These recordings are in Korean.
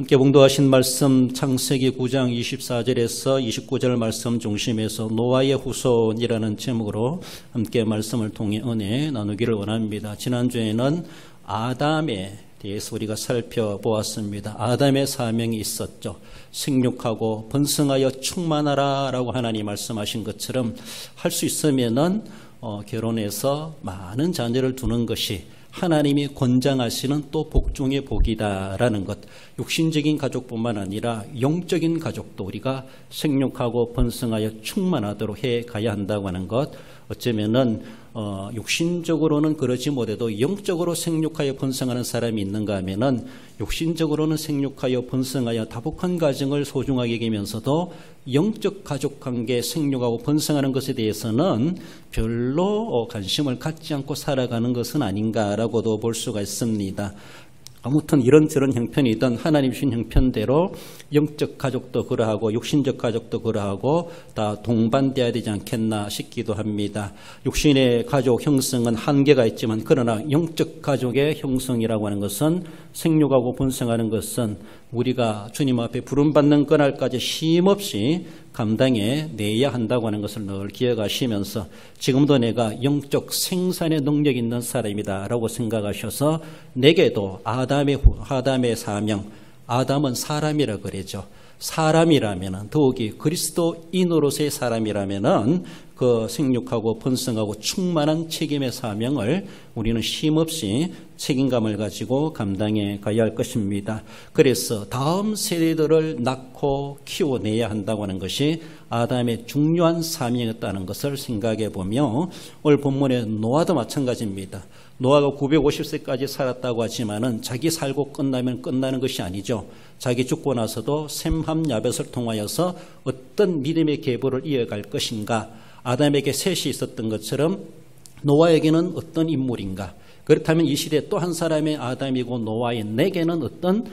함께 봉독하신 말씀 창세기 9장 24절에서 29절 말씀 중심에서 노아의 후손이라는 제목으로 함께 말씀을 통해 은혜 나누기를 원합니다. 지난주에는 아담에 대해서 우리가 살펴보았습니다. 아담의 사명이 있었죠. 생육하고 번성하여 충만하라 라고 하나님 말씀하신 것처럼 할 수 있으면은 결혼해서 많은 자녀를 두는 것이 하나님이 권장하시는 또 복 중의 복이다라는 것. 육신적인 가족뿐만 아니라 영적인 가족도 우리가 생육하고 번성하여 충만하도록 해 가야 한다고 하는 것. 어쩌면은 육신적으로는 그러지 못해도 영적으로 생육하여 번성하는 사람이 있는가 하면은 육신적으로는 생육하여 번성하여 다복한 가정을 소중하게 여기면서도 영적 가족관계 생육하고 번성하는 것에 대해서는 별로 관심을 갖지 않고 살아가는 것은 아닌가라고도 볼 수가 있습니다. 아무튼 이런저런 형편이든 하나님 주신 형편대로 영적 가족도 그러하고 육신적 가족도 그러하고 다 동반돼야 되지 않겠나 싶기도 합니다. 육신의 가족 형성은 한계가 있지만 그러나 영적 가족의 형성이라고 하는 것은 생육하고 번성하는 것은 우리가 주님 앞에 부름받는 그날까지 쉼없이 감당해 내야 한다고 하는 것을 늘 기억하시면서 지금도 내가 영적 생산의 능력 있는 사람이다 라고 생각하셔서 내게도 아담의 사명, 아담은 사람이라 그러죠. 사람이라면 더욱이 그리스도인으로서의 사람이라면 그 생육하고 번성하고 충만한 책임의 사명을 우리는 쉼없이 책임감을 가지고 감당해 가야 할 것입니다. 그래서 다음 세대들을 낳고 키워내야 한다고 하는 것이 아담의 중요한 사명이었다는 것을 생각해 보며 오늘 본문의 노아도 마찬가지입니다. 노아가 950세까지 살았다고 하지만은 자기 살고 끝나면 끝나는 것이 아니죠. 자기 죽고 나서도 셈함 야벳을 통하여서 어떤 믿음의 계보를 이어갈 것인가. 아담에게 셋이 있었던 것처럼 노아에게는 어떤 인물인가. 그렇다면 이 시대에 또 한 사람의 아담이고 노아의 내게는 어떤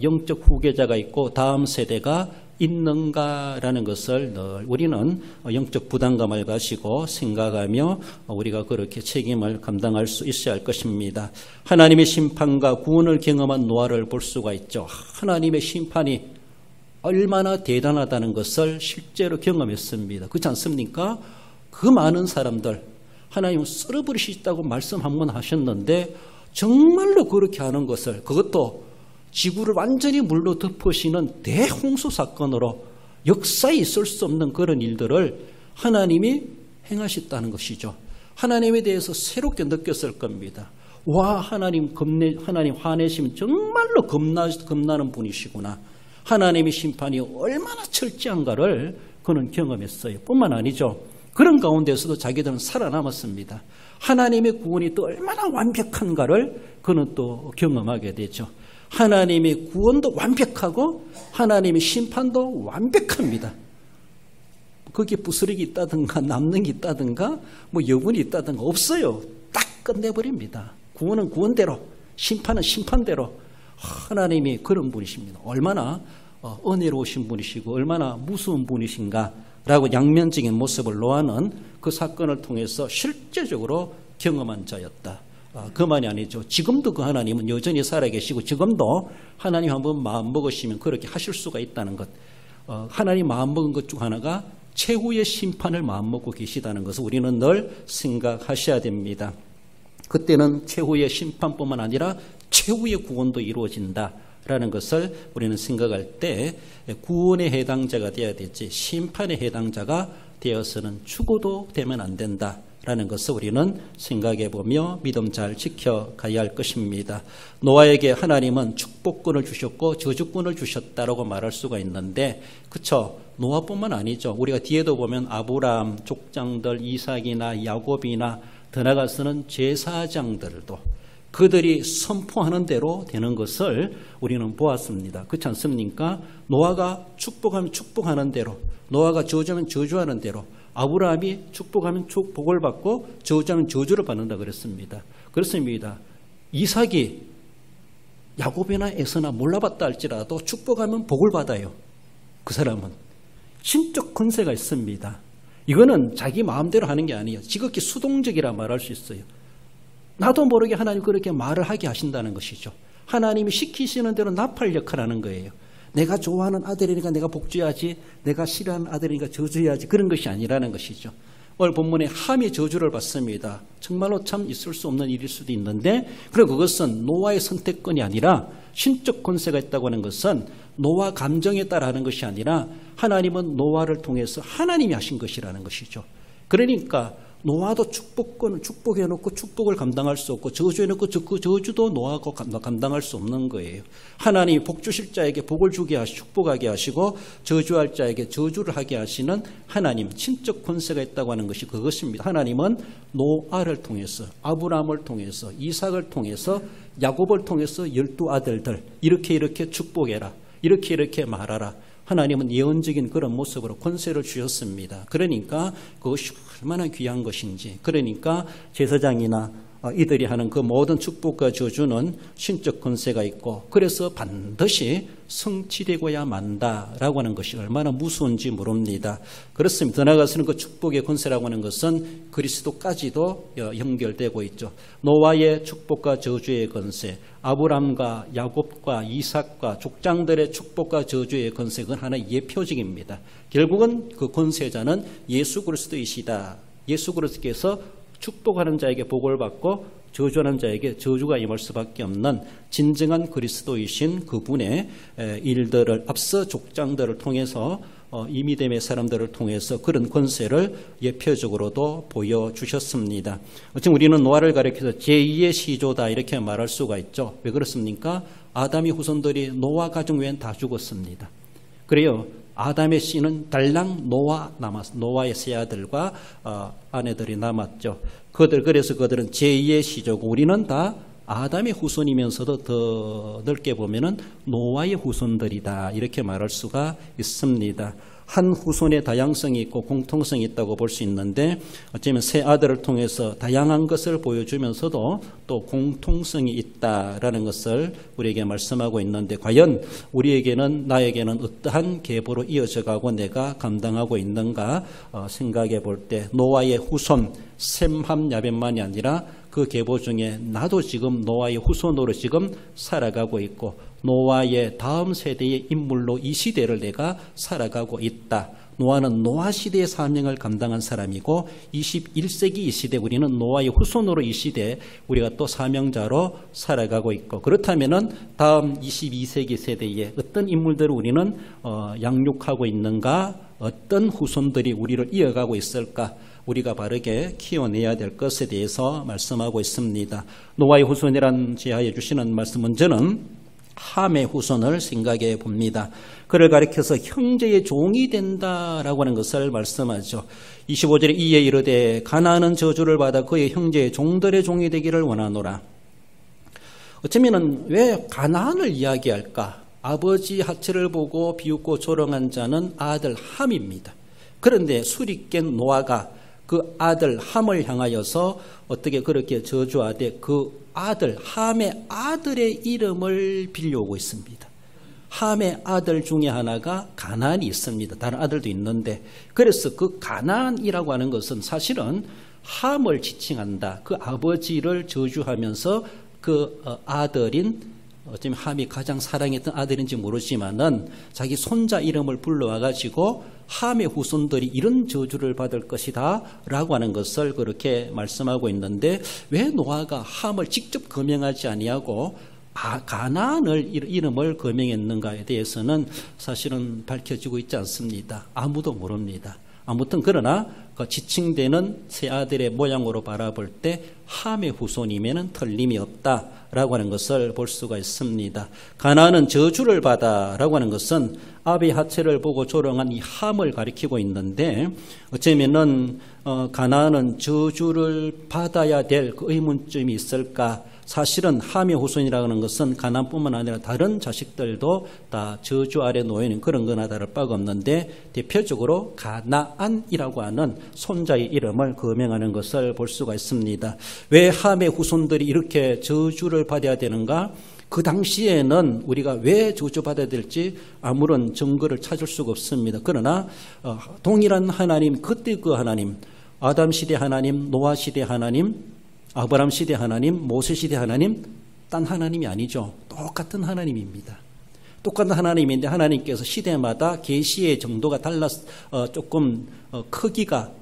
영적 후계자가 있고 다음 세대가 있는가라는 것을 늘 우리는 영적 부담감을 가지고 생각하며 우리가 그렇게 책임을 감당할 수 있어야 할 것입니다. 하나님의 심판과 구원을 경험한 노아를 볼 수가 있죠. 하나님의 심판이 얼마나 대단하다는 것을 실제로 경험했습니다. 그렇지 않습니까? 그 많은 사람들 하나님은 썰어버릴 수 있다고 말씀 한번 하셨는데 정말로 그렇게 하는 것을 그것도 지구를 완전히 물로 덮으시는 대홍수 사건으로 역사에 있을 수 없는 그런 일들을 하나님이 행하셨다는 것이죠. 하나님에 대해서 새롭게 느꼈을 겁니다. 와, 하나님 화내시면 정말로 겁나는 분이시구나. 하나님의 심판이 얼마나 철저한가를 그는 경험했어요. 뿐만 아니죠. 그런 가운데서도 자기들은 살아남았습니다. 하나님의 구원이 또 얼마나 완벽한가를 그는 또 경험하게 되죠. 하나님의 구원도 완벽하고 하나님의 심판도 완벽합니다. 거기에 부스러기 있다든가 남는 게 있다든가 뭐 여분이 있다든가 없어요. 딱 끝내버립니다. 구원은 구원대로, 심판은 심판대로. 하나님이 그런 분이십니다. 얼마나 은혜로우신 분이시고 얼마나 무서운 분이신가 라고 양면적인 모습을 노아는 그 사건을 통해서 실제적으로 경험한 자였다. 그만이 아니죠. 지금도 그 하나님은 여전히 살아계시고 지금도 하나님 한번 마음먹으시면 그렇게 하실 수가 있다는 것. 하나님 마음먹은 것 중 하나가 최후의 심판을 마음먹고 계시다는 것을 우리는 늘 생각하셔야 됩니다. 그때는 최후의 심판뿐만 아니라 최후의 구원도 이루어진다라는 것을 우리는 생각할 때 구원의 해당자가 되어야 되지 심판의 해당자가 되어서는 죽어도 되면 안 된다라는 것을 우리는 생각해 보며 믿음 잘 지켜가야 할 것입니다. 노아에게 하나님은 축복권을 주셨고 저주권을 주셨다라고 말할 수가 있는데 그렇죠. 노아뿐만 아니죠. 우리가 뒤에도 보면 아브라함, 족장들, 이삭이나 야곱이나 더 나아가서는 제사장들도 그들이 선포하는 대로 되는 것을 우리는 보았습니다. 그렇지 않습니까? 노아가 축복하면 축복하는 대로, 노아가 저주하면 저주하는 대로, 아브라함이 축복하면 복을 받고 저주하면 저주를 받는다 그랬습니다. 그렇습니다. 이삭이 야곱이나 에서나 몰라봤다 할지라도 축복하면 복을 받아요. 그 사람은 신적 권세가 있습니다. 이거는 자기 마음대로 하는 게 아니에요. 지극히 수동적이라 말할 수 있어요. 나도 모르게 하나님 그렇게 말을 하게 하신다는 것이죠. 하나님이 시키시는 대로 나팔 역할을 하는 거예요. 내가 좋아하는 아들이니까 내가 복주해야지, 내가 싫어하는 아들이니까 저주해야지, 그런 것이 아니라는 것이죠. 오늘 본문에 함이 저주를 받습니다. 정말로 참 있을 수 없는 일일 수도 있는데, 그리고 그것은 노아의 선택권이 아니라 신적 권세가 있다고 하는 것은 노아 감정에 따라 하는 것이 아니라 하나님은 노아를 통해서 하나님이 하신 것이라는 것이죠. 그러니까 노아도 축복해놓고 축복을 감당할 수 없고 저주해놓고 그 저주도 노아가 감당할 수 없는 거예요. 하나님이 복 주실 자에게 복을 주게 하시고 축복하게 하시고 저주할 자에게 저주를 하게 하시는 하나님, 친적 권세가 있다고 하는 것이 그것입니다. 하나님은 노아를 통해서, 아브라함을 통해서, 이삭을 통해서, 야곱을 통해서 12아들들 이렇게 축복해라, 이렇게 말하라. 하나님은 예언적인 그런 모습으로 권세를 주셨습니다. 그러니까 그것이 얼마나 귀한 것인지, 그러니까 제사장이나 이들이 하는 그 모든 축복과 저주는 신적 권세가 있고, 그래서 반드시 성취되고야 만다라고 하는 것이 얼마나 무서운지 모릅니다. 그렇습니다. 더 나아가서는 그 축복의 권세라고 하는 것은 그리스도까지도 연결되고 있죠. 노아의 축복과 저주의 권세, 아브람과 야곱과 이삭과 족장들의 축복과 저주의 권세, 그건 하나의 예표적입니다. 결국은 그 권세자는 예수 그리스도이시다. 예수 그리스도께서 축복하는 자에게 복을 받고 저주하는 자에게 저주가 임할 수밖에 없는 진정한 그리스도이신 그분의 일들을 앞서 족장들을 통해서 이미됨의 사람들을 통해서 그런 권세를 예표적으로도 보여주셨습니다. 지금 우리는 노아를 가리켜서 제2의 시조다 이렇게 말할 수가 있죠. 왜 그렇습니까? 아담의 후손들이 노아 가정 외엔 다 죽었습니다. 그래요. 아담의 씨는 달랑 노아의 세 아들과 아내들이 남았죠. 그래서 그들은 제2의 시조고, 우리는 다 아담의 후손이면서도 더 넓게 보면은 노아의 후손들이다 이렇게 말할 수가 있습니다. 한 후손의 다양성이 있고 공통성이 있다고 볼 수 있는데, 어쩌면 세 아들을 통해서 다양한 것을 보여주면서도 또 공통성이 있다라는 것을 우리에게 말씀하고 있는데, 과연 나에게는 어떠한 계보로 이어져 가고 내가 감당하고 있는가 생각해 볼 때, 노아의 후손 셈함 야벳만이 아니라 그 계보 중에 나도 지금 노아의 후손으로 지금 살아가고 있고, 노아의 다음 세대의 인물로 이 시대를 내가 살아가고 있다. 노아는 노아 시대의 사명을 감당한 사람이고 21세기 이 시대 우리는 노아의 후손으로 이 시대 우리가 또 사명자로 살아가고 있고, 그렇다면은 다음 22세기 세대에 어떤 인물들을 우리는 양육하고 있는가, 어떤 후손들이 우리를 이어가고 있을까, 우리가 바르게 키워내야 될 것에 대해서 말씀하고 있습니다. 노아의 후손이란 제하에 주시는 말씀 먼저는 함의 후손을 생각해 봅니다. 그를 가리켜서 형제의 종이 된다라고 하는 것을 말씀하죠. 25절에 이에 이르되 가나안은 저주를 받아 그의 형제의 종들의 종이 되기를 원하노라. 어쩌면은 왜 가나안을 이야기할까? 아버지 하체를 보고 비웃고 조롱한 자는 아들 함입니다. 그런데 술이 깬 노아가 그 아들 함을 향하여서 어떻게 그렇게 저주하되 그 아들 함의 아들의 이름을 빌려오고 있습니다. 함의 아들 중에 하나가 가나안이 있습니다. 다른 아들도 있는데, 그래서 그 가나안이라고 하는 것은 사실은 함을 지칭한다. 그 아버지를 저주하면서 그 아들인, 어쩌면 함이 가장 사랑했던 아들인지 모르지만은 자기 손자 이름을 불러와가지고 함의 후손들이 이런 저주를 받을 것이다 라고 하는 것을 그렇게 말씀하고 있는데, 왜 노아가 함을 직접 거명하지 아니하고 가나안을 이름을 거명했는가에 대해서는 사실은 밝혀지고 있지 않습니다. 아무도 모릅니다. 아무튼 그러나 그 지칭되는 세 아들의 모양으로 바라볼 때 함의 후손이면은 틀림이 없다라고 하는 것을 볼 수가 있습니다. 가나안은 저주를 받아라고 하는 것은 아비의 하체를 보고 조롱한 이 함을 가리키고 있는데, 어쩌면은 가나안은 저주를 받아야 될 그 의문점이 있을까? 사실은 함의 후손이라고 하는 것은 가나안뿐만 아니라 다른 자식들도 다 저주 아래 놓이는 그런 거나 다를 바가 없는데, 대표적으로 가나안이라고 하는 손자의 이름을 거명하는 것을 볼 수가 있습니다. 왜 함의 후손들이 이렇게 저주를 받아야 되는가? 그 당시에는 우리가 왜 저주받아야 될지 아무런 증거를 찾을 수가 없습니다. 그러나 동일한 하나님, 그때 그 하나님, 아담 시대 하나님, 노아 시대 하나님, 아브라함 시대 하나님, 모세 시대 하나님 딴 하나님이 아니죠. 똑같은 하나님입니다. 똑같은 하나님인데 하나님께서 시대마다 계시의 정도가 조금 크기가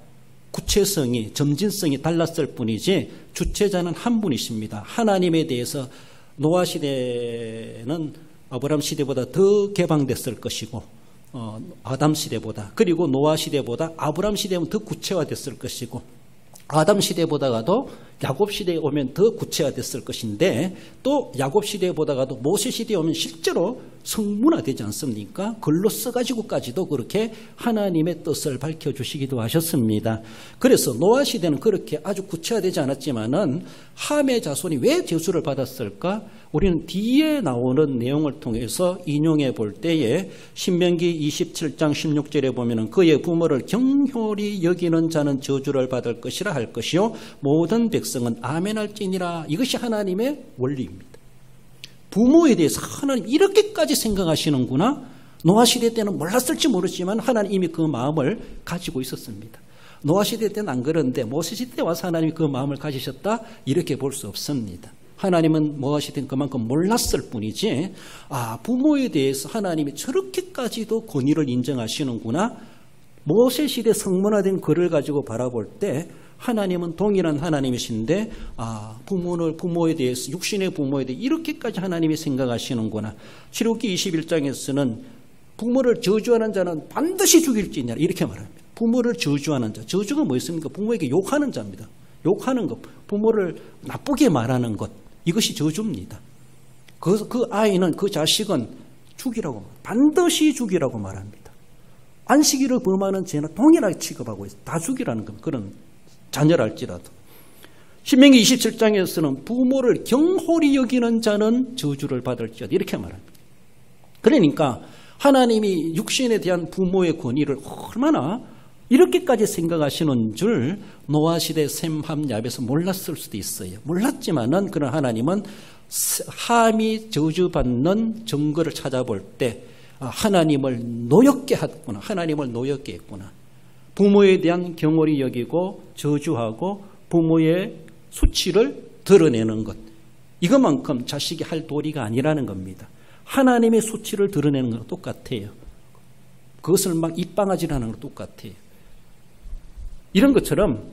구체성이 점진성이 달랐을 뿐이지 주체자는 한 분이십니다. 하나님에 대해서 노아 시대는 아브라함 시대보다 더 개방됐을 것이고 아담 시대보다, 그리고 노아 시대보다 아브라함 시대는 더 구체화됐을 것이고, 아담 시대보다가도 야곱 시대에 오면 더 구체화됐을 것인데, 또 야곱 시대보다가도 모세 시대에 오면 실제로 성문화되지 않습니까? 글로 써가지고까지도 그렇게 하나님의 뜻을 밝혀주시기도 하셨습니다. 그래서 노아 시대는 그렇게 아주 구체화되지 않았지만은 함의 자손이 왜 저주를 받았을까? 우리는 뒤에 나오는 내용을 통해서 인용해 볼 때에 신명기 27장 16절에 보면은 그의 부모를 경홀히 여기는 자는 저주를 받을 것이라 할 것이요 모든 백성은 아멘할지니라. 이것이 하나님의 원리입니다. 부모에 대해서 하나님 이렇게까지 생각하시는구나. 노아 시대 때는 몰랐을지 모르지만 하나님 이미 그 마음을 가지고 있었습니다. 노아 시대 때는 안 그런데 모세 시대 와서 하나님이 그 마음을 가지셨다, 이렇게 볼 수 없습니다. 하나님은 무엇이든 그만큼 몰랐을 뿐이지, 부모에 대해서 하나님이 저렇게까지도 권위를 인정하시는구나. 모세 시대 성문화된 글을 가지고 바라볼 때 하나님은 동일한 하나님이신데 부모에 대해서, 육신의 부모에 대해 이렇게까지 하나님이 생각하시는구나. 출애굽기 21장에서는 부모를 저주하는 자는 반드시 죽일지니라 이렇게 말합니다. 부모를 저주하는 자, 저주가 뭐였습니까? 부모에게 욕하는 자입니다. 욕하는 것, 부모를 나쁘게 말하는 것, 이것이 저주입니다. 그 아이는, 그 자식은 죽이라고, 반드시 죽이라고 말합니다. 안식일을 범하는 죄는 동일하게 취급하고 있어요. 다 죽이라는 것, 그런 자녀랄지라도. 신명기 27장에서는 부모를 경홀히 여기는 자는 저주를 받을지어다 이렇게 말합니다. 그러니까 하나님이 육신에 대한 부모의 권위를 얼마나 이렇게까지 생각하시는 줄 노아 시대 셈, 함, 야벳에서 몰랐을 수도 있어요. 몰랐지만은 그런 하나님은 함이 저주받는 증거를 찾아볼 때 하나님을 노엽게 했구나. 하나님을 노엽게 했구나. 부모에 대한 경홀히 여기고 저주하고 부모의 수치를 드러내는 것. 이것만큼 자식이 할 도리가 아니라는 겁니다. 하나님의 수치를 드러내는 거랑 똑같아요. 그것을 막 입방아지라는 거랑 똑같아요. 이런 것처럼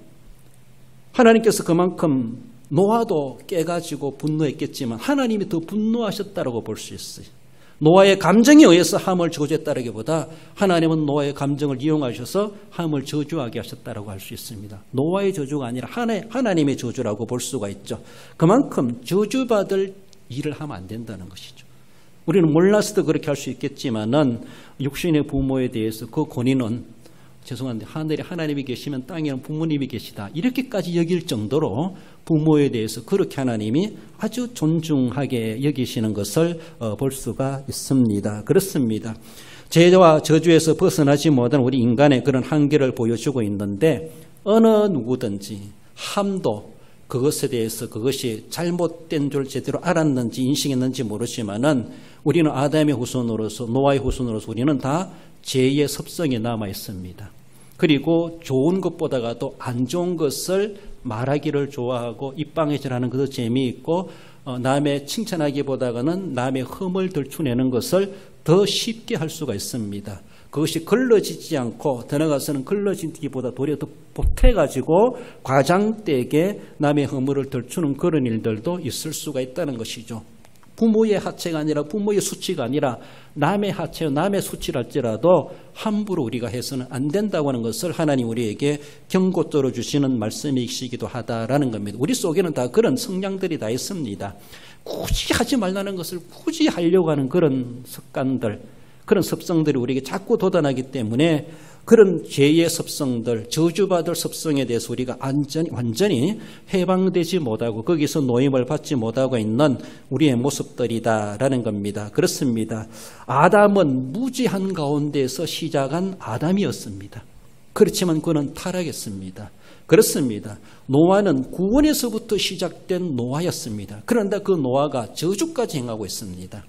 하나님께서 그만큼 노아도 깨가지고 분노했겠지만 하나님이 더 분노하셨다고 볼 수 있어요. 노아의 감정에 의해서 함을 저주했다라기보다 하나님은 노아의 감정을 이용하셔서 함을 저주하게 하셨다라고 할 수 있습니다. 노아의 저주가 아니라 하나님의 저주라고 볼 수가 있죠. 그만큼 저주받을 일을 하면 안 된다는 것이죠. 우리는 몰라서도 그렇게 할 수 있겠지만은 육신의 부모에 대해서 그 권위는, 죄송한데 하늘에 하나님이 계시면 땅에는 부모님이 계시다, 이렇게까지 여길 정도로 부모에 대해서 그렇게 하나님이 아주 존중하게 여기시는 것을 볼 수가 있습니다. 그렇습니다. 죄와 저주에서 벗어나지 못한 우리 인간의 그런 한계를 보여주고 있는데, 어느 누구든지 함도 그것에 대해서 그것이 잘못된 줄 제대로 알았는지 인식했는지 모르지만은 우리는 아담의 후손으로서, 노아의 후손으로서 우리는 다 죄의 습성이 남아 있습니다. 그리고 좋은 것보다도 안 좋은 것을 말하기를 좋아하고 입방해질하는 것도 재미있고, 남의 칭찬하기보다는 남의 흠을 들추내는 것을 더 쉽게 할 수가 있습니다. 그것이 걸러지지 않고 더 나아가서는 걸러지기보다 도리어 더 보태가지고 과장되게 남의 허물을 들추는 그런 일들도 있을 수가 있다는 것이죠. 부모의 하체가 아니라, 부모의 수치가 아니라 남의 하체, 남의 수치랄지라도 함부로 우리가 해서는 안 된다고 하는 것을 하나님 우리에게 경고 떨어주시는 말씀이시기도 하다라는 겁니다. 우리 속에는 다 그런 성향들이 다 있습니다. 굳이 하지 말라는 것을 굳이 하려고 하는 그런 습관들, 그런 습성들이 우리에게 자꾸 돋아나기 때문에 그런 죄의 습성들, 저주받을 습성에 대해서 우리가 완전히 해방되지 못하고 거기서 노임을 받지 못하고 있는 우리의 모습들이다라는 겁니다. 그렇습니다. 아담은 무지한 가운데서 시작한 아담이었습니다. 그렇지만 그는 타락했습니다. 그렇습니다. 노아는 구원에서부터 시작된 노아였습니다. 그런데 그 노아가 저주까지 행하고 있습니다.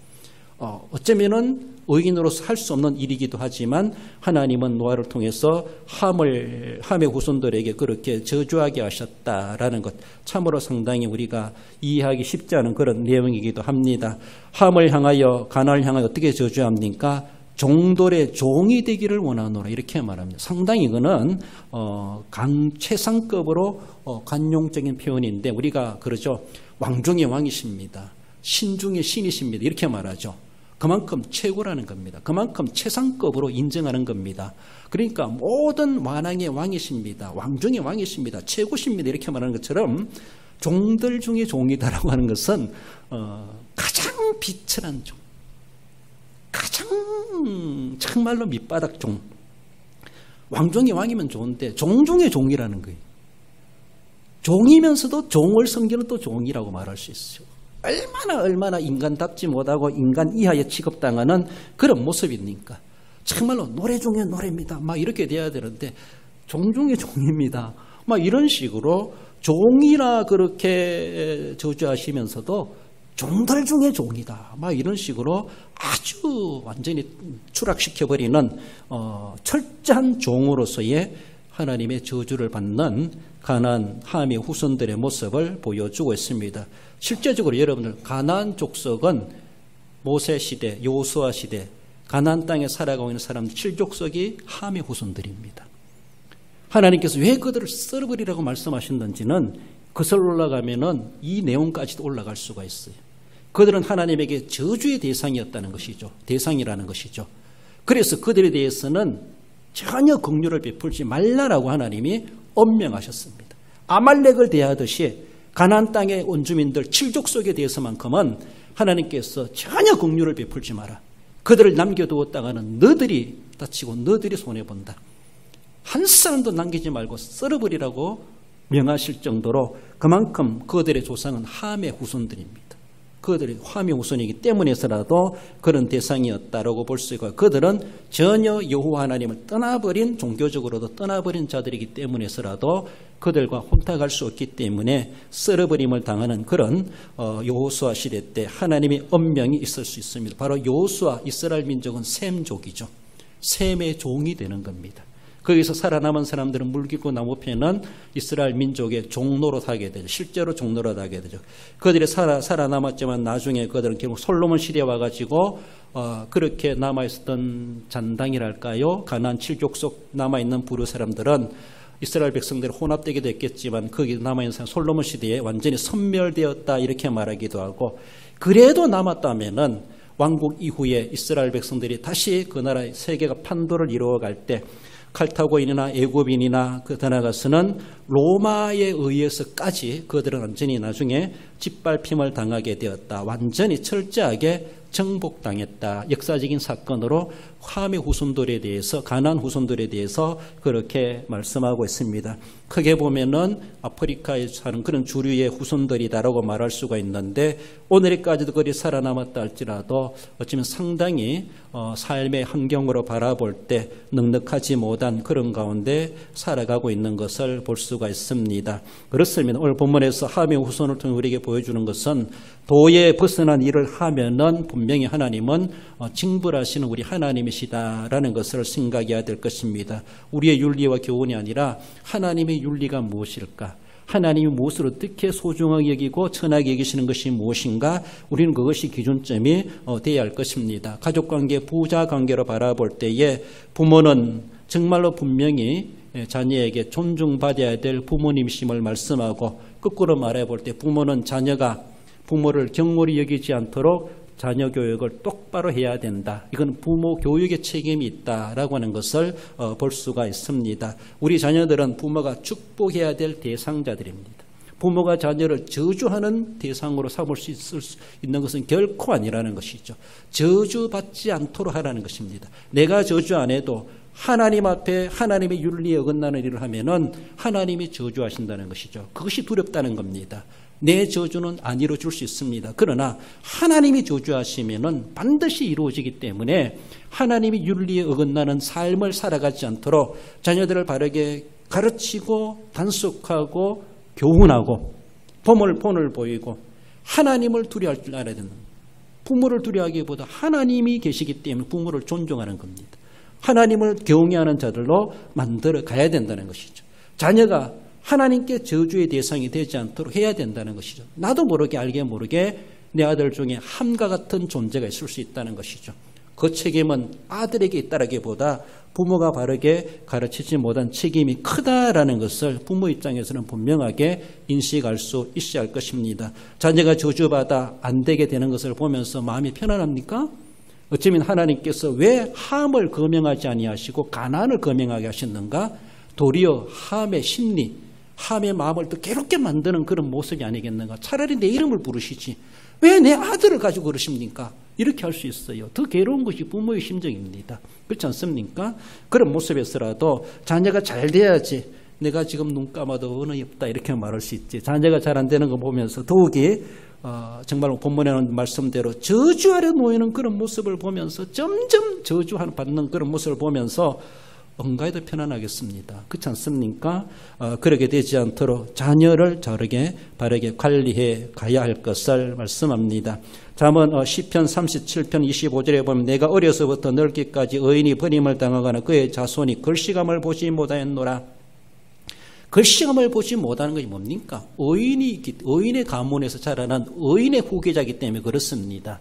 어쩌면은 의인으로서 할 수 없는 일이기도 하지만 하나님은 노아를 통해서 함의 후손들에게 그렇게 저주하게 하셨다라는 것, 참으로 상당히 우리가 이해하기 쉽지 않은 그런 내용이기도 합니다. 함을 향하여, 가나안을 향하여 어떻게 저주합니까? 종들의 종이 되기를 원하노라, 이렇게 말합니다. 상당히 이거는 최상급으로 관용적인 표현인데, 우리가 그러죠, 왕중의 왕이십니다, 신중의 신이십니다, 이렇게 말하죠. 그만큼 최고라는 겁니다. 그만큼 최상급으로 인정하는 겁니다. 그러니까 모든 왕왕의 왕이십니다, 왕중의 왕이십니다, 최고십니다, 이렇게 말하는 것처럼 종들 중에 종이다라고 하는 것은 가장 비천한 종, 가장 정말로 밑바닥 종. 왕중의 왕이면 좋은데 종 중의 종이라는 거예요. 종이면서도 종을 섬기는 또 종이라고 말할 수 있어요. 얼마나 인간답지 못하고 인간 이하에 취급당하는 그런 모습입니까? 정말로 노래 중에 노래입니다, 막 이렇게 돼야 되는데 종 중에 종입니다, 막 이런 식으로 종이라 그렇게 저주하시면서도 종들 중에 종이다, 막 이런 식으로 아주 완전히 추락시켜버리는 철저한 종으로서의 하나님의 저주를 받는 가나안 함의 후손들의 모습을 보여주고 있습니다. 실제적으로 여러분들, 가나안 족속은 모세 시대, 여호수아 시대 가나안 땅에 살아가고 있는 사람들 7족속이 함의 후손들입니다. 하나님께서 왜 그들을 썰어버리라고 말씀하셨는지는 그슬 올라가면은 이 내용까지도 올라갈 수가 있어요. 그들은 하나님에게 저주의 대상이었다는 것이죠. 대상이라는 것이죠. 그래서 그들에 대해서는 전혀 긍휼을 베풀지 말라라고 하나님이 엄명하셨습니다. 아말렉을 대하듯이 가나안 땅의 원주민들 7족속에 대해서만큼은 하나님께서 전혀 긍휼을 베풀지 마라. 그들을 남겨두었다가는 너들이 다치고 너들이 손해본다. 한 사람도 남기지 말고 썰어버리라고 명하실 정도로 그만큼 그들의 조상은 함의 후손들입니다. 그들이 함의 후손이기 때문에서라도 그런 대상이었다라고 볼 수 있고, 그들은 전혀 여호와 하나님을 떠나버린, 종교적으로도 떠나버린 자들이기 때문에서라도 그들과 혼탁할 수 없기 때문에 썰어버림을 당하는 그런 여호수아 시대 때 하나님의 엄명이 있을 수 있습니다. 바로 여호수아, 이스라엘 민족은 셈족이죠. 셈의 종이 되는 겁니다. 거기서 살아남은 사람들은 물기고 나무패는 이스라엘 민족의 종노릇하게 되죠. 실제로 종노릇하게 되죠. 그들이 살아남았지만 나중에 그들은 결국 솔로몬 시대에 와가지고 그렇게 남아있었던 잔당이랄까요, 가나안 7족속 남아있는 부류 사람들은 이스라엘 백성들이 혼합되게 됐겠지만 거기 남아있는 사람 솔로몬 시대에 완전히 섬멸되었다, 이렇게 말하기도 하고, 그래도 남았다면은 왕국 이후에 이스라엘 백성들이 다시 그 나라의 세계가 판도를 이루어갈 때 칼타고인이나 애굽인이나 그 더 나아가서는 로마에 의해서까지 그들은 완전히 나중에 짓밟힘을 당하게 되었다. 완전히 철저하게 정복당했다. 역사적인 사건으로 함의 후손들에 대해서, 가나안 후손들에 대해서 그렇게 말씀하고 있습니다. 크게 보면은 아프리카에 사는 그런 주류의 후손들이다라고 말할 수가 있는데, 오늘까지도 그리 살아남았다 할지라도 어쩌면 상당히 삶의 환경으로 바라볼 때 넉넉하지 못한 그런 가운데 살아가고 있는 것을 볼 수가 있습니다. 그렇습니다. 오늘 본문에서 함의 후손을 통해 우리에게 보여주는 것은 도에 벗어난 일을 하면은 분명히 하나님은 징벌하시는 우리 하나님이시다라는 것을 생각해야 될 것입니다. 우리의 윤리와 교훈이 아니라 하나님의 윤리가 무엇일까? 하나님이 무엇을 어떻게 소중하게 여기고 천하게 여기시는 것이 무엇인가? 우리는 그것이 기준점이 되어야 할 것입니다. 가족관계, 부자관계로 바라볼 때에 부모는 정말로 분명히 자녀에게 존중받아야 될 부모님이심을 말씀하고, 거꾸로 말해볼 때 부모는 자녀가 부모를 경홀히 여기지 않도록 자녀 교육을 똑바로 해야 된다. 이건 부모 교육의 책임이 있다라고 하는 것을 볼 수가 있습니다. 우리 자녀들은 부모가 축복해야 될 대상자들입니다. 부모가 자녀를 저주하는 대상으로 삼을 수 있는 것은 결코 아니라는 것이죠. 저주받지 않도록 하라는 것입니다. 내가 저주 안 해도 하나님 앞에 하나님의 윤리에 어긋나는 일을 하면은 하나님이 저주하신다는 것이죠. 그것이 두렵다는 겁니다. 내 저주는 안 이루어질 수 있습니다. 그러나 하나님이 저주하시면은 반드시 이루어지기 때문에 하나님이 윤리에 어긋나는 삶을 살아가지 않도록 자녀들을 바르게 가르치고 단속하고 교훈하고 본을 보이고 하나님을 두려워할 줄 알아야 된다. 부모를 두려워하기보다 하나님이 계시기 때문에 부모를 존중하는 겁니다. 하나님을 경외하는 자들로 만들어 가야 된다는 것이죠. 자녀가 하나님께 저주의 대상이 되지 않도록 해야 된다는 것이죠. 나도 모르게 알게 모르게 내 아들 중에 함과 같은 존재가 있을 수 있다는 것이죠. 그 책임은 아들에게 있다라기보다 부모가 바르게 가르치지 못한 책임이 크다라는 것을 부모 입장에서는 분명하게 인식할 수 있어야 할 것입니다. 자녀가 저주받아 안 되게 되는 것을 보면서 마음이 편안합니까? 어쩌면 하나님께서 왜 함을 거명하지 아니하시고 가난을 거명하게 하셨는가? 도리어 함의 심리, 함의 마음을 더 괴롭게 만드는 그런 모습이 아니겠는가? 차라리 내 이름을 부르시지 왜 내 아들을 가지고 그러십니까? 이렇게 할 수 있어요. 더 괴로운 것이 부모의 심정입니다. 그렇지 않습니까? 그런 모습에서라도 자녀가 잘 돼야지 내가 지금 눈 감아도 은혜 없다 이렇게 말할 수 있지. 자녀가 잘 안 되는 거 보면서 더욱이 정말 본문에 나온 말씀대로 저주 아래 놓이는 그런 모습을 보면서 점점 저주받는 그런 모습을 보면서 언가에도 편안하겠습니다. 그렇지 않습니까? 그렇게 되지 않도록 자녀를 바르게 관리해 가야 할 것을 말씀합니다. 잠언 시편 37편 25절에 보면 내가 어려서부터 늙기까지 의인이 버림을 당하거나 그의 자손이 글씨감을 보지 못하였노라. 글씨감을 보지 못하는 것이 뭡니까? 의인의 가문에서 자라난 의인의 후계자이기 때문에 그렇습니다.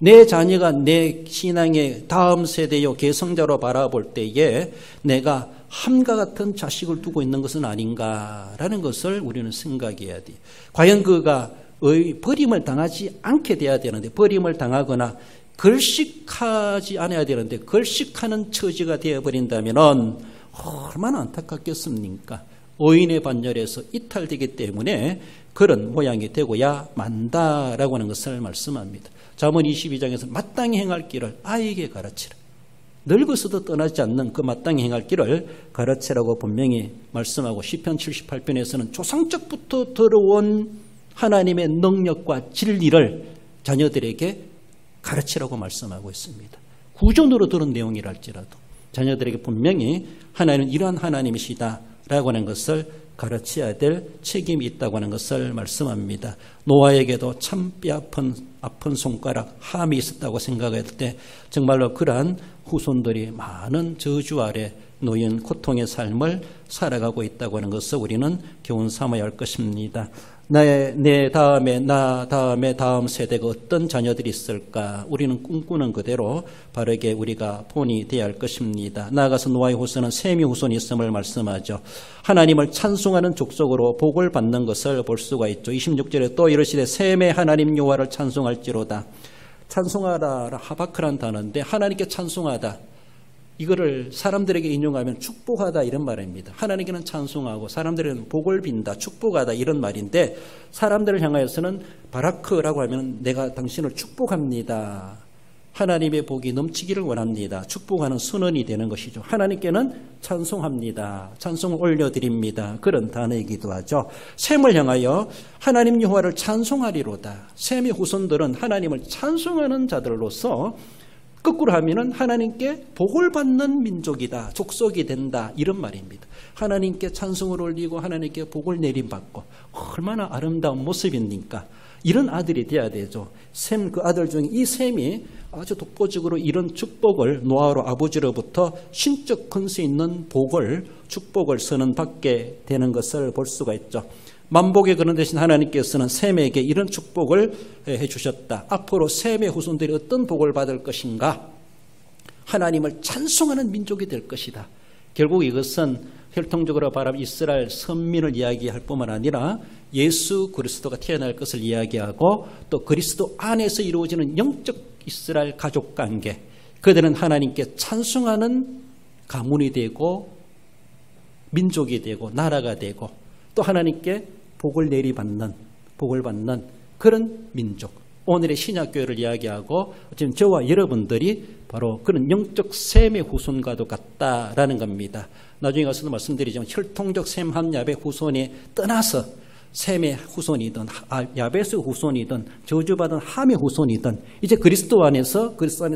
내 자녀가 내 신앙의 다음 세대요 계승자로 바라볼 때에 내가 함과 같은 자식을 두고 있는 것은 아닌가라는 것을 우리는 생각해야 돼. 과연 그가 버림을 당하지 않게 돼야 되는데 버림을 당하거나 걸식하지 않아야 되는데 걸식하는 처지가 되어버린다면 얼마나 안타깝겠습니까? 의인의 반열에서 이탈되기 때문에 그런 모양이 되고야 만다라고 하는 것을 말씀합니다. 잠언 22장에서 마땅히 행할 길을 아이에게 가르치라. 늙어서도 떠나지 않는 그 마땅히 행할 길을 가르치라고 분명히 말씀하고 시편 78편에서는 조상적부터 들어온 하나님의 능력과 진리를 자녀들에게 가르치라고 말씀하고 있습니다. 구전으로 들은 내용이랄지라도 자녀들에게 분명히 하나님은 이러한 하나님이시다라고 하는 것을 가르쳐야 될 책임이 있다고 하는 것을 말씀합니다. 노아에게도 참 아픈 손가락, 함이 있었다고 생각할 때 정말로 그러한 후손들이 많은 저주 아래 놓인 고통의 삶을 살아가고 있다고 하는 것을 우리는 교훈 삼아야 할 것입니다. 나 다음에 다음 세대가 어떤 자녀들이 있을까? 우리는 꿈꾸는 그대로 바르게 우리가 본이 되어야 할 것입니다. 나아가서 노아의 후손은 셈의 후손이 있음을 말씀하죠. 하나님을 찬송하는 족속으로 복을 받는 것을 볼 수가 있죠. 26절에 또 이르시되 셈의 하나님 여호와를 찬송할지로다. 찬송하다 하바크란 단어인데 하나님께 찬송하다. 이거를 사람들에게 인용하면 축복하다 이런 말입니다. 하나님께는 찬송하고 사람들에게는 복을 빈다, 축복하다 이런 말인데 사람들을 향하여서는 바라크라고 하면 내가 당신을 축복합니다. 하나님의 복이 넘치기를 원합니다. 축복하는 선언이 되는 것이죠. 하나님께는 찬송합니다. 찬송을 올려드립니다. 그런 단어이기도 하죠. 셈을 향하여 하나님 여호와를 찬송하리로다. 셈의 후손들은 하나님을 찬송하는 자들로서 거꾸로 하면은 하나님께 복을 받는 민족이다, 족속이 된다 이런 말입니다. 하나님께 찬송을 올리고 하나님께 복을 내림받고 얼마나 아름다운 모습입니까? 이런 아들이 돼야 되죠. 셈 그 아들 중에 이 셈이 아주 독보적으로 이런 축복을 노아로 아버지로부터 신적 근세 있는 축복을 선언받게 되는 것을 볼 수가 있죠. 만복의 그런 대신 하나님께서는 셈에게 이런 축복을 해주셨다. 앞으로 셈의 후손들이 어떤 복을 받을 것인가? 하나님을 찬송하는 민족이 될 것이다. 결국 이것은 혈통적으로 바라본 이스라엘 선민을 이야기할 뿐만 아니라 예수 그리스도가 태어날 것을 이야기하고 또 그리스도 안에서 이루어지는 영적 이스라엘 가족관계, 그들은 하나님께 찬송하는 가문이 되고 민족이 되고 나라가 되고 또 하나님께 복을 받는 그런 민족. 오늘의 신약교회를 이야기하고 지금 저와 여러분들이 바로 그런 영적 셈의 후손과도 같다라는 겁니다. 나중에 가서도 말씀드리지만 혈통적 셈 한 야벳 후손이 떠나서 셈의 후손이든 야벳의 후손이든 저주받은 함의 후손이든 이제 그리스도 안에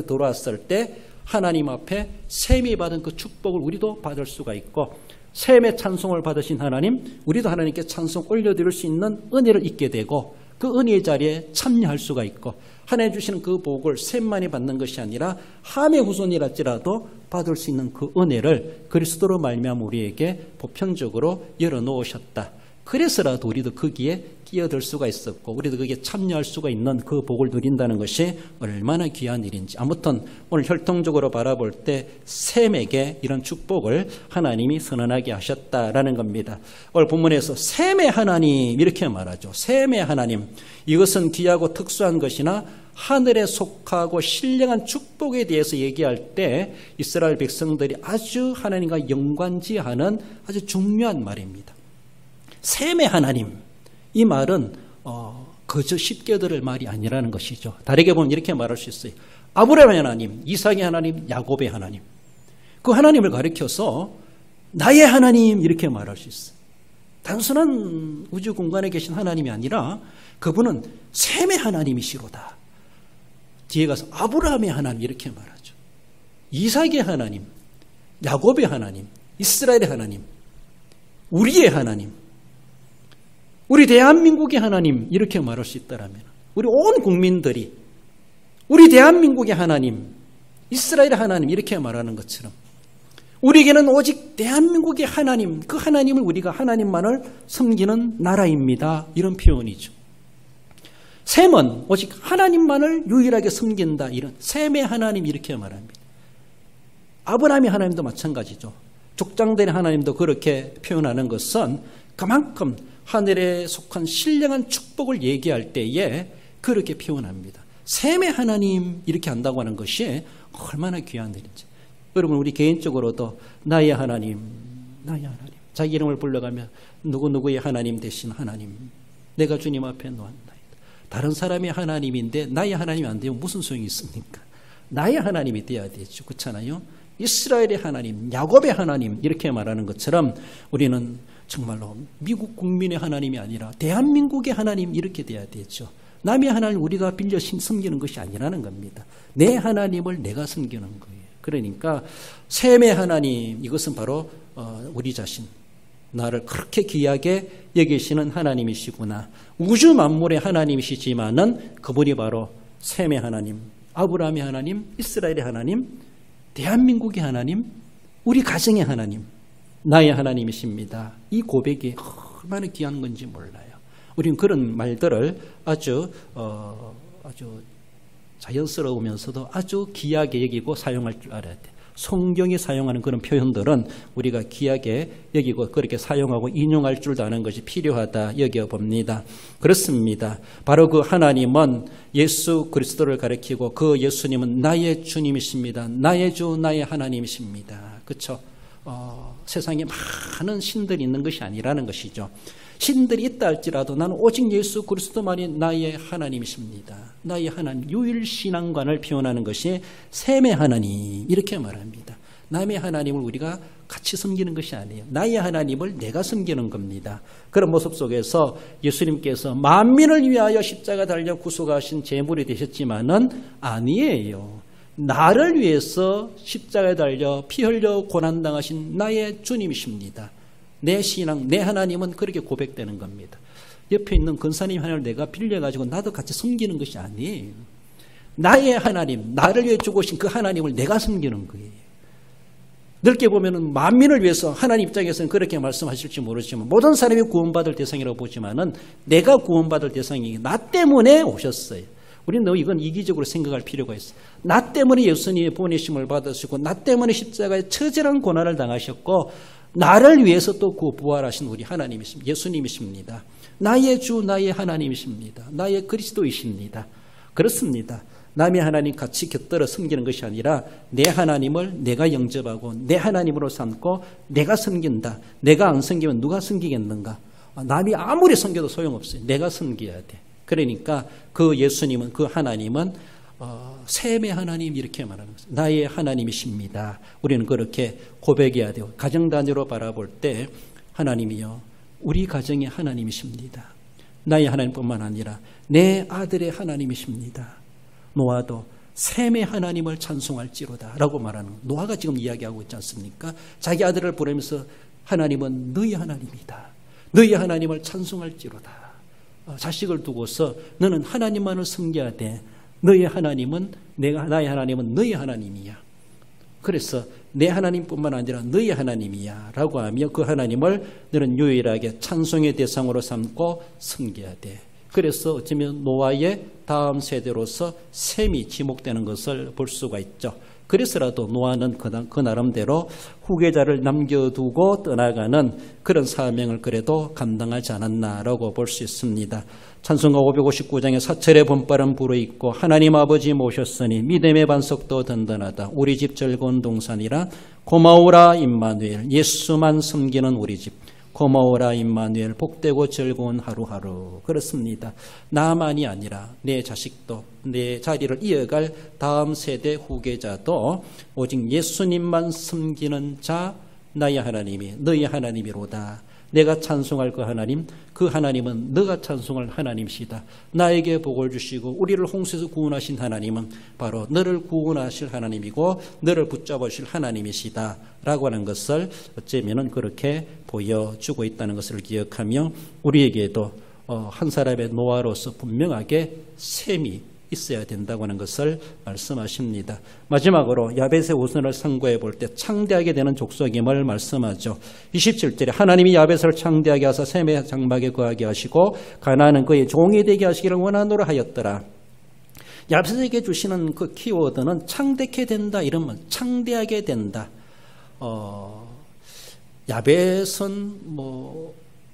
돌아왔을 때 하나님 앞에 셈이 받은 그 축복을 우리도 받을 수가 있고 셈의 찬송을 받으신 하나님, 우리도 하나님께 찬송 올려드릴 수 있는 은혜를 잊게 되고 그 은혜의 자리에 참여할 수가 있고 하나님 주시는 그 복을 셈만이 받는 것이 아니라 함의 후손이랄지라도 받을 수 있는 그 은혜를 그리스도로 말미암아 우리에게 보편적으로 열어놓으셨다. 그래서라도 우리도 거기에 끼어들 수가 있었고 우리도 거기에 참여할 수가 있는 그 복을 누린다는 것이 얼마나 귀한 일인지. 아무튼 오늘 혈통적으로 바라볼 때 셈에게 이런 축복을 하나님이 선언하게 하셨다라는 겁니다. 오늘 본문에서 셈의 하나님 이렇게 말하죠. 셈의 하나님, 이것은 귀하고 특수한 것이나 하늘에 속하고 신령한 축복에 대해서 얘기할 때 이스라엘 백성들이 아주 하나님과 연관지하는 아주 중요한 말입니다. 셈의 하나님, 이 말은 그저 쉽게 들을 말이 아니라는 것이죠. 다르게 보면 이렇게 말할 수 있어요. 아브라함의 하나님, 이삭의 하나님, 야곱의 하나님, 그 하나님을 가리켜서 나의 하나님 이렇게 말할 수 있어요. 단순한 우주 공간에 계신 하나님이 아니라 그분은 셈의 하나님이시로다. 뒤에 가서 아브라함의 하나님 이렇게 말하죠. 이삭의 하나님, 야곱의 하나님, 이스라엘의 하나님, 우리의 하나님, 우리 대한민국의 하나님 이렇게 말할 수 있다라면 우리 온 국민들이 우리 대한민국의 하나님, 이스라엘의 하나님 이렇게 말하는 것처럼 우리에게는 오직 대한민국의 하나님, 그 하나님을 우리가 하나님만을 섬기는 나라입니다. 이런 표현이죠. 셈은 오직 하나님만을 유일하게 섬긴다. 이런 셈의 하나님 이렇게 말합니다. 아브라함의 하나님도 마찬가지죠. 족장된 하나님도 그렇게 표현하는 것은 그만큼 하늘에 속한 신령한 축복을 얘기할 때에 그렇게 표현합니다. 셈의 하나님 이렇게 한다고 하는 것이 얼마나 귀한 일인지. 여러분 우리 개인적으로도 나의 하나님, 나의 하나님, 자기 이름을 불러가며 누구누구의 하나님 되신 하나님, 내가 주님 앞에 놓았나이다. 다른 사람의 하나님인데 나의 하나님이 안 되면 무슨 소용이 있습니까? 나의 하나님이 돼야 되죠. 그렇잖아요. 이스라엘의 하나님, 야곱의 하나님 이렇게 말하는 것처럼 우리는 정말로 미국 국민의 하나님이 아니라 대한민국의 하나님 이렇게 돼야 되죠. 남의 하나님 우리가 빌려 섬기는 것이 아니라는 겁니다. 내 하나님을 내가 섬기는 거예요. 그러니까 셈의 하나님, 이것은 바로 우리 자신, 나를 그렇게 귀하게 여기시는 하나님이시구나. 우주 만물의 하나님이시지만은 그분이 바로 셈의 하나님, 아브라함의 하나님, 이스라엘의 하나님, 대한민국의 하나님, 우리 가정의 하나님, 나의 하나님이십니다. 이 고백이 얼마나 귀한 건지 몰라요. 우리는 그런 말들을 아주 자연스러우면서도 아주 귀하게 여기고 사용할 줄 알아야 돼요. 성경이 사용하는 그런 표현들은 우리가 귀하게 여기고 그렇게 사용하고 인용할 줄도 아는 것이 필요하다 여겨봅니다. 그렇습니다. 바로 그 하나님은 예수 그리스도를 가리키고 그 예수님은 나의 주님이십니다. 나의 주, 나의 하나님이십니다. 그렇죠? 세상에 많은 신들이 있는 것이 아니라는 것이죠. 신들이 있다 할지라도 나는 오직 예수 그리스도만이 나의 하나님이십니다. 나의 하나님, 유일신앙관을 표현하는 것이 셈의 하나님 이렇게 말합니다. 남의 하나님을 우리가 같이 섬기는 것이 아니에요. 나의 하나님을 내가 섬기는 겁니다. 그런 모습 속에서 예수님께서 만민을 위하여 십자가 달려 구속하신 제물이 되셨지만은 아니에요. 나를 위해서 십자가에 달려 피 흘려 고난당하신 나의 주님이십니다. 내 신앙, 내 하나님은 그렇게 고백되는 겁니다. 옆에 있는 근사님 하나님을 내가 빌려가지고 나도 같이 섬기는 것이 아니에요. 나의 하나님, 나를 위해 주고 오신 그 하나님을 내가 섬기는 거예요. 넓게 보면은 만민을 위해서 하나님 입장에서는 그렇게 말씀하실지 모르지만 모든 사람이 구원받을 대상이라고 보지만은 내가 구원받을 대상이 나 때문에 오셨어요. 우리는 이건 이기적으로 생각할 필요가 있어요. 나 때문에 예수님의 보내심을 받으시고 나 때문에 십자가에 처절한 고난을 당하셨고 나를 위해서 또 부활하신 우리 하나님이십니다. 예수님이십니다. 나의 주, 나의 하나님이십니다. 나의 그리스도이십니다. 그렇습니다. 남의 하나님 같이 곁들여 섬기는 것이 아니라 내 하나님을 내가 영접하고 내 하나님으로 삼고 내가 섬긴다. 내가 안 섬기면 누가 섬기겠는가? 남이 아무리 섬겨도 소용없어요. 내가 섬겨야 돼. 그러니까 그 예수님은, 그 하나님은 셈의 하나님 이렇게 말하는 것입니다. 나의 하나님이십니다. 우리는 그렇게 고백해야 돼요. 가정 단위로 바라볼 때 하나님이요, 우리 가정의 하나님이십니다. 나의 하나님뿐만 아니라 내 아들의 하나님이십니다. 노아도 셈의 하나님을 찬송할지로다 라고 말하는 거예요. 노아가 지금 이야기하고 있지 않습니까? 자기 아들을 부르면서 하나님은 너희 하나님이다. 너희 하나님을 찬송할지로다. 자식을 두고서 너는 하나님만을 섬겨야 돼. 나의 하나님은 너의 하나님이야. 그래서 내 하나님뿐만 아니라 너의 하나님이야 라고 하며 그 하나님을 너는 유일하게 찬송의 대상으로 삼고 섬겨야 돼. 그래서 어쩌면 노아의 다음 세대로서 셈이 지목되는 것을 볼 수가 있죠. 그래서라도 노아는 그 나름대로 후계자를 남겨두고 떠나가는 그런 사명을 그래도 감당하지 않았나라고 볼 수 있습니다. 찬송가 559장에 사철의 번발은 불어있고 하나님 아버지 모셨으니 믿음의 반석도 든든하다. 우리 집 즐거운 동산이라. 고마워라 임마누엘. 예수만 섬기는 우리 집. 고마워라 임마누엘. 복되고 즐거운 하루하루. 그렇습니다. 나만이 아니라 내 자식도 내 자리를 이어갈 다음 세대 후계자도 오직 예수님만 섬기는 자 나의 하나님이 너희 하나님이로다. 내가 찬송할 그 하나님은 너가 찬송할 하나님이시다. 나에게 복을 주시고 우리를 홍수에서 구원하신 하나님은 바로 너를 구원하실 하나님이고 너를 붙잡으실 하나님이시다 라고 하는 것을 어쩌면 그렇게 보여주고 있다는 것을 기억하며 우리에게도 한 사람의 노아로서 분명하게 셈이 있어야 된다고 하는 것을 말씀하십니다. 마지막으로 야벳의 후손을 상고해 볼 때 창대하게 되는 족속임을 말씀하죠. 27절에 하나님이 야벳을 창대하게 하사 셈의 장막에 거하게 하시고 가나안은 그의 종이 되게 하시기를 원하노라 하였더라. 야벳에게 주시는 그 키워드는 창대케 된다, 이러면 창대하게 된다. 야벳은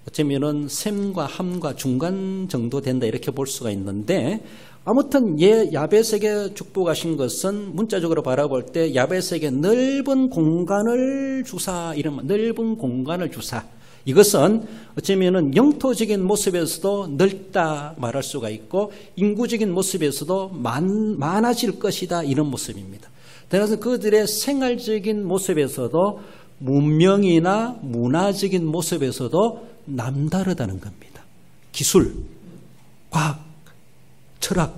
어쩌면은 셈과 함과 중간 정도 된다 이렇게 볼 수가 있는데 아무튼 야벳에게 축복하신 것은 문자적으로 바라볼 때 야벳에게 넓은 공간을 주사, 이러면 넓은 공간을 주사. 이것은 어쩌면은 영토적인 모습에서도 넓다 말할 수가 있고 인구적인 모습에서도 많아질 것이다 이런 모습입니다. 따라서 그들의 생활적인 모습에서도 문명이나 문화적인 모습에서도 남다르다는 겁니다. 기술, 과학, 철학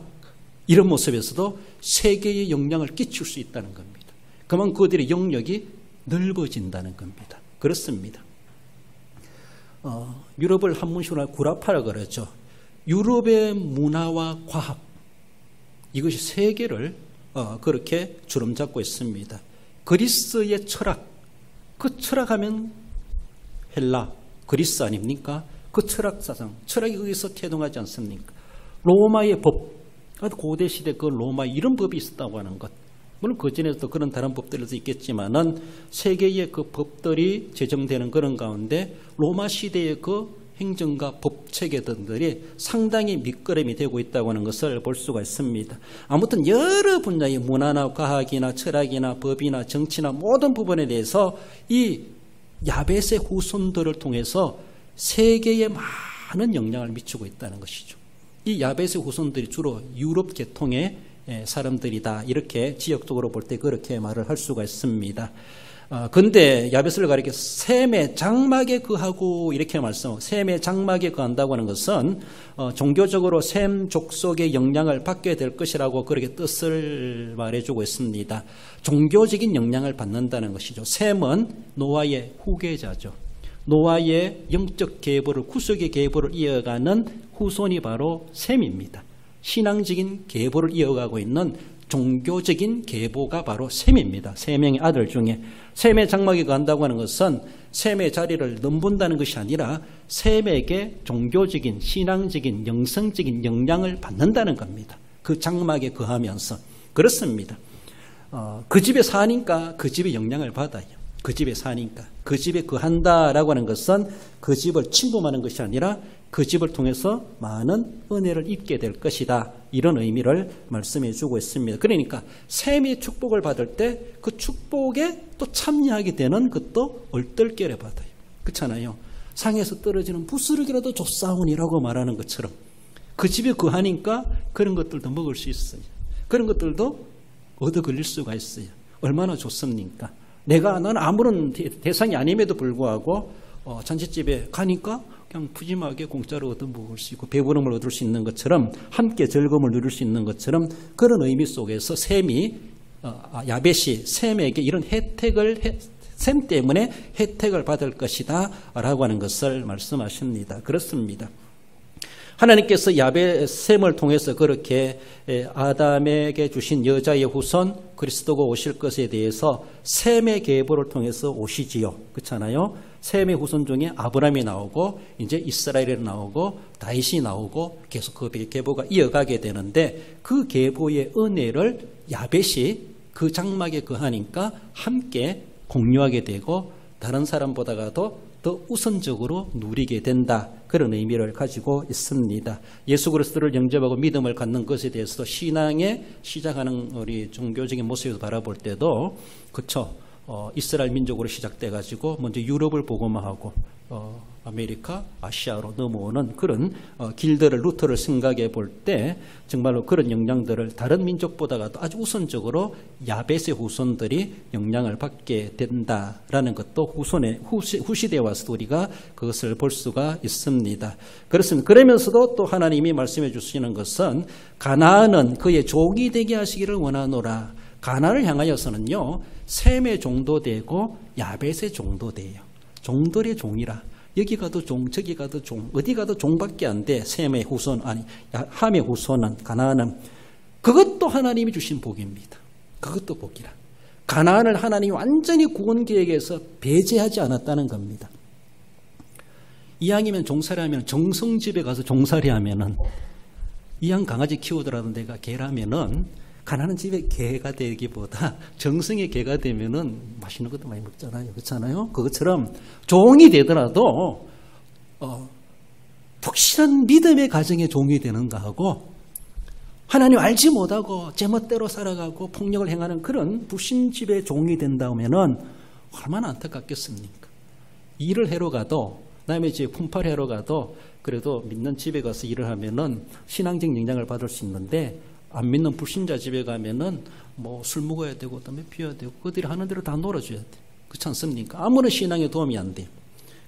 이런 모습에서도 세계에 영향을 끼칠 수 있다는 겁니다. 그만큼 그들의 영역이 넓어진다는 겁니다. 그렇습니다. 유럽을 한문식으로 구라파라 그러죠. 유럽의 문화와 과학 이것이 세계를 그렇게 주름잡고 있습니다. 그리스의 철학, 그 철학하면 헬라, 그리스 아닙니까? 그 철학사상, 철학이 거기서 태동하지 않습니까? 로마의 법, 고대시대 그 로마 이런 법이 있었다고 하는 것. 물론 그 전에도 그런 다른 법들이 있겠지만은 세계의 그 법들이 제정되는 그런 가운데 로마 시대의 그 행정과 법 체계들이 상당히 밑거름이 되고 있다고 하는 것을 볼 수가 있습니다. 아무튼 여러 분야의 문화나 과학이나 철학이나 법이나 정치나 모든 부분에 대해서 이 야벳의 후손들을 통해서 세계에 많은 영향을 미치고 있다는 것이죠. 이 야벳의 후손들이 주로 유럽 계통의 사람들이다. 이렇게 지역적으로 볼 때 그렇게 말을 할 수가 있습니다. 근데 야벳을 가리켜 셈의 장막에 거하고 이렇게 말씀하고 셈의 장막에 거한다고 하는 것은 종교적으로 셈 족속의 영향을 받게 될 것이라고 그렇게 뜻을 말해주고 있습니다. 종교적인 영향을 받는다는 것이죠. 셈은 노아의 후계자죠. 노아의 영적 계보를 구속의 계보를 이어가는 후손이 바로 셈입니다. 신앙적인 계보를 이어가고 있는 종교적인 계보가 바로 셈입니다. 세 명의 아들 중에 셈의 장막에 거한다고 하는 것은 셈의 자리를 넘본다는 것이 아니라 셈에게 종교적인 신앙적인 영성적인 영향을 받는다는 겁니다. 그 장막에 거하면서 그렇습니다. 그 집에 사니까 그 집의 영향을 받아요. 그 집에 사니까 그 집에 거한다라고 하는 것은 그 집을 침범하는 것이 아니라 그 집을 통해서 많은 은혜를 입게 될 것이다. 이런 의미를 말씀해 주고 있습니다. 그러니까 셈의 축복을 받을 때 그 축복에 또 참여하게 되는 것도 얼떨결에 받아요. 그렇잖아요. 상에서 떨어지는 부스러기라도 좁사오니라고 말하는 것처럼 그 집에 거하니까 그런 것들도 먹을 수 있어요. 그런 것들도 얻어 걸릴 수가 있어요. 얼마나 좋습니까? 나는 아무런 대상이 아님에도 불구하고 잔치집에 가니까 그냥 푸짐하게 공짜로 얻어 먹을 수 있고 배부름을 얻을 수 있는 것처럼 함께 즐거움을 누릴 수 있는 것처럼 그런 의미 속에서 야벳이 셈에게 이런 혜택을 셈 때문에 혜택을 받을 것이다 라고 하는 것을 말씀하십니다. 그렇습니다. 하나님께서 셈을 통해서 그렇게 아담에게 주신 여자의 후손 그리스도가 오실 것에 대해서 셈의 계보를 통해서 오시지요. 그렇잖아요. 셈의 후손 중에 아브라함이 나오고 이제 이스라엘이 나오고 다윗이 나오고 계속 그 계보가 이어가게 되는데 그 계보의 은혜를 야벳이 그 장막에 거하니까 함께 공유하게 되고 다른 사람보다도 더 우선적으로 누리게 된다. 그런 의미를 가지고 있습니다. 예수 그리스도를 영접하고 믿음을 갖는 것에 대해서도 신앙에 시작하는 우리 종교적인 모습을 바라볼 때도 그렇죠. 이스라엘 민족으로 시작돼 가지고 먼저 유럽을 복음화하고 아메리카, 아시아로 넘어오는 그런 길들을 루트를 생각해 볼 때 정말로 그런 영향들을 다른 민족보다도 아주 우선적으로 야벳의 후손들이 영향을 받게 된다라는 것도 후시대에 와서 우리가 그것을 볼 수가 있습니다. 그렇습니다. 그러면서도 또 하나님이 말씀해 주시는 것은 가나안은 그의 종이 되게 하시기를 원하노라. 가나안을 향하여서는요 셈의 종도 되고 야벳의 종도 돼요. 종들의 종이라. 여기 가도 종, 저기 가도 종, 어디 가도 종밖에 안 돼. 셈의 후손, 함의 후손은, 가나안은. 그것도 하나님이 주신 복입니다. 그것도 복이라. 가나안을 하나님이 완전히 구원 계획에서 배제하지 않았다는 겁니다. 이왕이면 종살이 하면 정성집에 가서 종살이 하면은 이왕 강아지 키우더라도 내가 개라면은 가난한 집에 개가 되기보다 정성의 개가 되면은 맛있는 것도 많이 먹잖아요. 그렇잖아요? 그것처럼 종이 되더라도 독실한 믿음의 가정의 종이 되는 거하고 하나님 알지 못하고 제멋대로 살아가고 폭력을 행하는 그런 불신집의 종이 된다면은 얼마나 안타깝겠습니까? 일을 해러 가도 남의 집에 품팔이 하러 가도 그래도 믿는 집에 가서 일을 하면은 신앙적 영향을 받을 수 있는데 안 믿는 불신자 집에 가면은 뭐 술 먹어야 되고 그다음에 피워야 되고 그들이 하는 대로 다 놀아줘야 돼. 그렇지 않습니까? 아무런 신앙에 도움이 안 돼.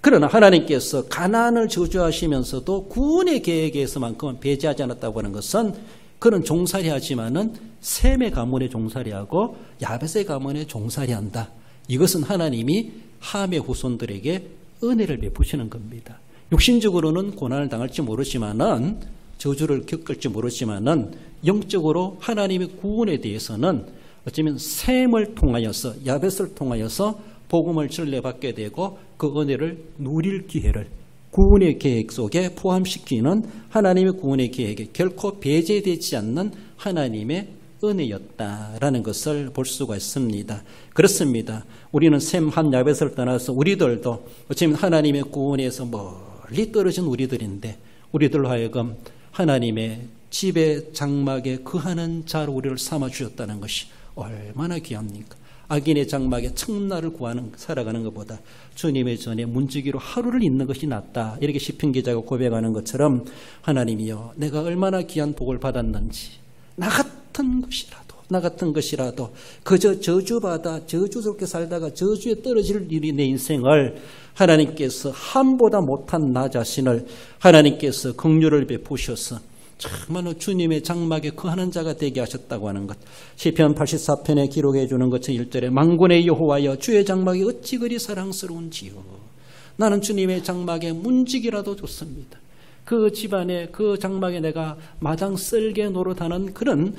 그러나 하나님께서 가나안을 저주하시면서도 구원의 계획에서만큼은 배제하지 않았다고 하는 것은 그는 종살이하지만은 셈의 가문에 종살이하고 야벳의 가문에 종살이한다. 이것은 하나님이 함의 후손들에게 은혜를 베푸시는 겁니다. 육신적으로는 고난을 당할지 모르지만은 저주를 겪을지 모르지만은 영적으로 하나님의 구원에 대해서는 어쩌면 셈을 통하여서 야벳을 통하여서 복음을 전례받게 되고 그 은혜를 누릴 기회를 구원의 계획 속에 포함시키는 하나님의 구원의 계획에 결코 배제되지 않는 하나님의 은혜였다라는 것을 볼 수가 있습니다. 그렇습니다. 우리는 셈, 함, 야벳을 떠나서 우리들도 어쩌면 하나님의 구원에서 멀리 떨어진 우리들인데 우리들로 하여금 하나님의 집의 장막에 거하는 자로 우리를 삼아주셨다는 것이 얼마나 귀합니까? 악인의 장막에 청나를 살아가는 것보다 주님의 전에 문지기로 하루를 있는 것이 낫다. 이렇게 시편 기자가 고백하는 것처럼 하나님이여 내가 얼마나 귀한 복을 받았는지 나 같은 것이라도 그저 저주받아 저주스럽게 살다가 저주에 떨어질 일이 내 인생을 하나님께서 함보다 못한 나 자신을 하나님께서 긍휼을 베푸셔서 정말로 주님의 장막에 거하는 자가 되게 하셨다고 하는 것. 시편 84편에 기록해 주는 것처럼 1절에 만군의 여호와여 주의 장막이 어찌 그리 사랑스러운지요. 나는 주님의 장막에 문지기라도 좋습니다. 그 집안에 그 장막에 내가 마당 쓸개 노릇하는 그런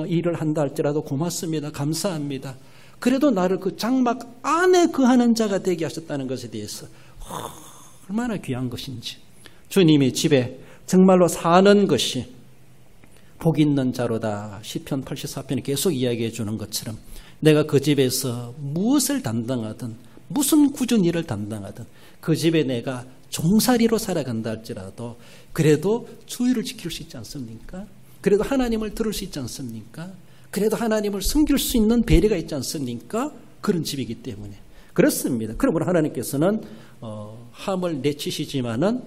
일을 한다 할지라도 고맙습니다. 감사합니다. 그래도 나를 그 장막 안에 거하는 자가 되게 하셨다는 것에 대해서 얼마나 귀한 것인지. 주님의 집에 정말로 사는 것이 복 있는 자로다. 시편 84편이 계속 이야기해 주는 것처럼 내가 그 집에서 무엇을 담당하든 무슨 굳은 일을 담당하든 그 집에 내가 종살이로 살아간다 할지라도 그래도 주의를 지킬 수 있지 않습니까? 그래도 하나님을 들을 수 있지 않습니까? 그래도 하나님을 섬길 수 있는 배려가 있지 않습니까? 그런 집이기 때문에 그렇습니다. 그러므로 하나님께서는 함을 내치시지만은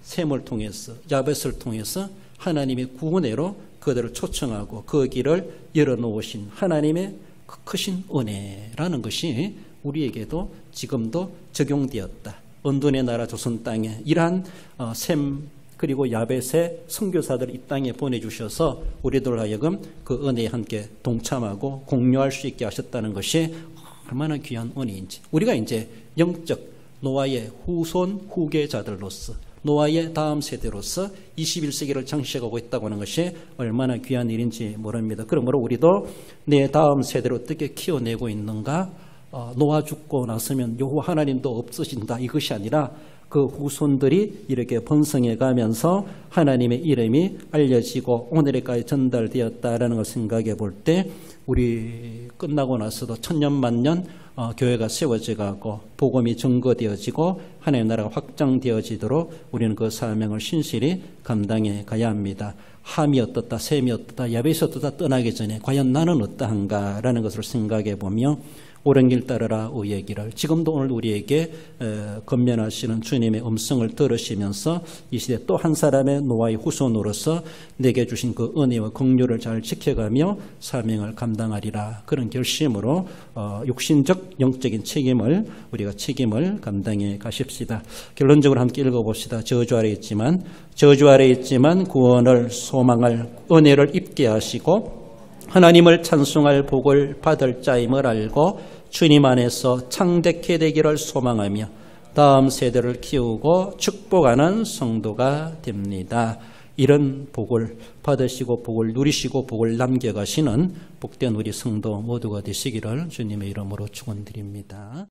셈을 통해서 야벳을 통해서 하나님의 구원으로 그들을 초청하고 그 길을 열어놓으신 하나님의 크신 은혜라는 것이 우리에게도 지금도 적용되었다. 언둔의 나라 조선 땅에 이러한 셈 그리고 야벳의 선교사들을 이 땅에 보내주셔서 우리들 하여금 그 은혜에 함께 동참하고 공유할 수 있게 하셨다는 것이 얼마나 귀한 은혜인지 우리가 이제 영적 노아의 후손 후계자들로서 노아의 다음 세대로서 21세기를 장식하고 있다고 하는 것이 얼마나 귀한 일인지 모릅니다. 그러므로 우리도 내 다음 세대를 어떻게 키워내고 있는가, 노아 죽고 나서면 여호와 하나님도 없어진다, 이것이 아니라 그 후손들이 이렇게 번성해 가면서 하나님의 이름이 알려지고 오늘까지 전달되었다라는 걸 생각해 볼 때 우리 끝나고 나서도 천년만년 교회가 세워져 가고 복음이 증거되어지고 하나님의 나라가 확장되어지도록 우리는 그 사명을 신실히 감당해 가야 합니다. 함이 어떻다, 셈이 어떻다, 야벳이 어떻다 떠나기 전에 과연 나는 어떠한가라는 것을 생각해 보며 옳은 길 따르라 의의 길을, 지금도 오늘 우리에게 건면하시는 주님의 음성을 들으시면서 이 시대 또 한 사람의 노아의 후손으로서 내게 주신 그 은혜와 긍휼을 잘 지켜가며 사명을 감당하리라, 그런 결심으로 육신적 영적인 책임을 우리가 책임을 감당해 가십시다. 결론적으로 함께 읽어봅시다. 저주 아래 있지만 구원을 소망할 은혜를 입게 하시고 하나님을 찬송할 복을 받을 자임을 알고 주님 안에서 창대케 되기를 소망하며 다음 세대를 키우고 축복하는 성도가 됩니다. 이런 복을 받으시고 복을 누리시고 복을 남겨가시는 복된 우리 성도 모두가 되시기를 주님의 이름으로 축원드립니다.